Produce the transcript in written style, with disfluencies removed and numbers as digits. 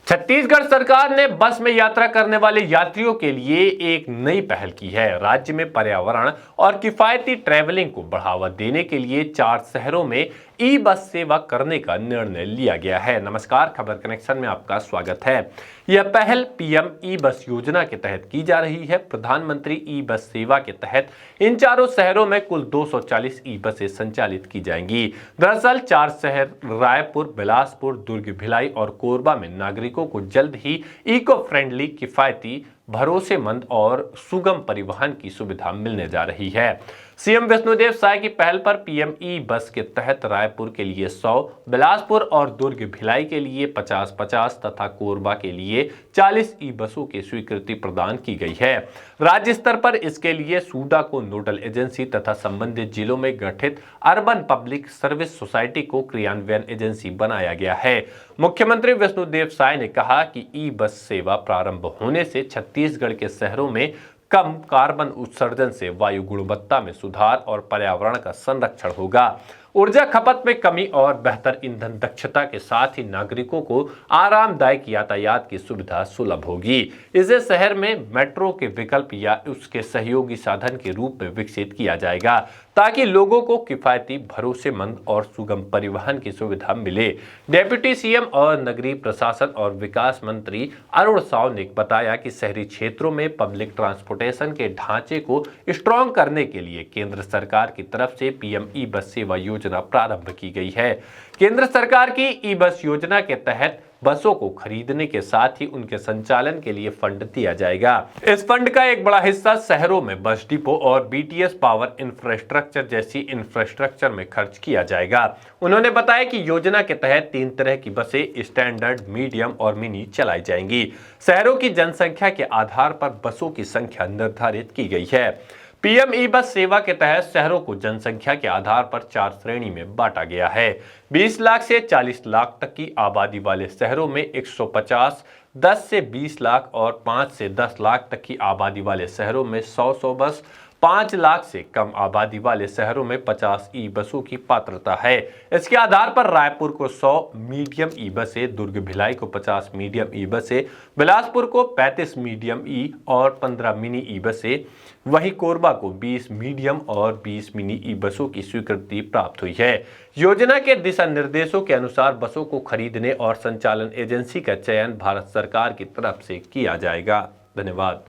छत्तीसगढ़ सरकार ने बस में यात्रा करने वाले यात्रियों के लिए एक नई पहल की है। राज्य में पर्यावरण और किफायती ट्रैवलिंग को बढ़ावा देने के लिए 4 शहरों में ई बस सेवा करने का निर्णय लिया गया है। नमस्कार, खबर कनेक्शन में आपका स्वागत है। यह पहल पीएम ई बस योजना के तहत की जा रही है। प्रधानमंत्री ई बस सेवा के तहत इन चारों शहरों में कुल 240 ई बसें संचालित की जाएंगी। दरअसल 4 शहर रायपुर, बिलासपुर, दुर्ग, भिलाई और कोरबा में नागरिकों को जल्द ही इको फ्रेंडली, किफायती, भरोसेमंद और सुगम परिवहन की सुविधा मिलने जा रही है। सीएम विष्णुदेव साय की पहल पर पीएम ई बस के तहत रायपुर के लिए 100, बिलासपुर और दुर्ग भिलाई के लिए 50-50 तथा कोरबा के लिए 40 ई बसों की स्वीकृति प्रदान की गई है। राज्य स्तर पर इसके लिए सूडा को नोडल एजेंसी तथा संबंधित जिलों में गठित अर्बन पब्लिक सर्विस सोसाइटी को क्रियान्वयन एजेंसी बनाया गया है। मुख्यमंत्री विष्णुदेव साय ने कहा कि ई बस सेवा प्रारंभ होने से छत्तीसगढ़ के शहरों में कम कार्बन उत्सर्जन से वायु गुणवत्ता में सुधार और पर्यावरण का संरक्षण होगा। ऊर्जा खपत में कमी और बेहतर ईंधन दक्षता के साथ ही नागरिकों को आरामदायक यातायात की सुविधा सुलभ होगी। इसे शहर में मेट्रो के विकल्प या उसके सहयोगी साधन के रूप में विकसित किया जाएगा ताकि लोगों को किफायती, भरोसेमंद और सुगम परिवहन की सुविधा मिले। डेप्यूटी सीएम और नगरीय प्रशासन और विकास मंत्री अरुण साव ने बताया कि शहरी क्षेत्रों में पब्लिक ट्रांसपोर्टेशन के ढांचे को स्ट्रॉन्ग करने के लिए केंद्र सरकार की तरफ से पीएम ई बस सेवा योजना प्रारंभ की गई है। केंद्र सरकार की ई बस योजना के तहत बसों को खरीदने के साथ ही उनके संचालन के लिए फंड दिया जाएगा। इस फंड का एक बड़ा हिस्सा शहरों में बस डिपो और बीटीएस पावर इंफ्रास्ट्रक्चर जैसी इंफ्रास्ट्रक्चर में खर्च किया जाएगा। उन्होंने बताया कि योजना के तहत 3 तरह की बसें स्टैंडर्ड, मीडियम और मिनी चलाई जाएंगी। शहरों की जनसंख्या के आधार पर बसों की संख्या निर्धारित की गई है। पीएम ई बस सेवा के तहत शहरों को जनसंख्या के आधार पर 4 श्रेणी में बांटा गया है। 20 लाख से 40 लाख तक की आबादी वाले शहरों में 150, 10 से 20 लाख और 5 से 10 लाख तक की आबादी वाले शहरों में 100 बस, 5 लाख से कम आबादी वाले शहरों में 50 ई बसों की पात्रता है। इसके आधार पर रायपुर को 100 मीडियम ई बसें, दुर्ग भिलाई को 50 मीडियम ई बसें, बिलासपुर को 35 मीडियम ई और 15 मिनी ई बसें, वहीं कोरबा को 20 मीडियम और 20 मिनी ई बसों की स्वीकृति प्राप्त हुई है। योजना के दिशा निर्देशों के अनुसार बसों को खरीदने और संचालन एजेंसी का चयन भारत सरकार की तरफ से किया जाएगा। धन्यवाद।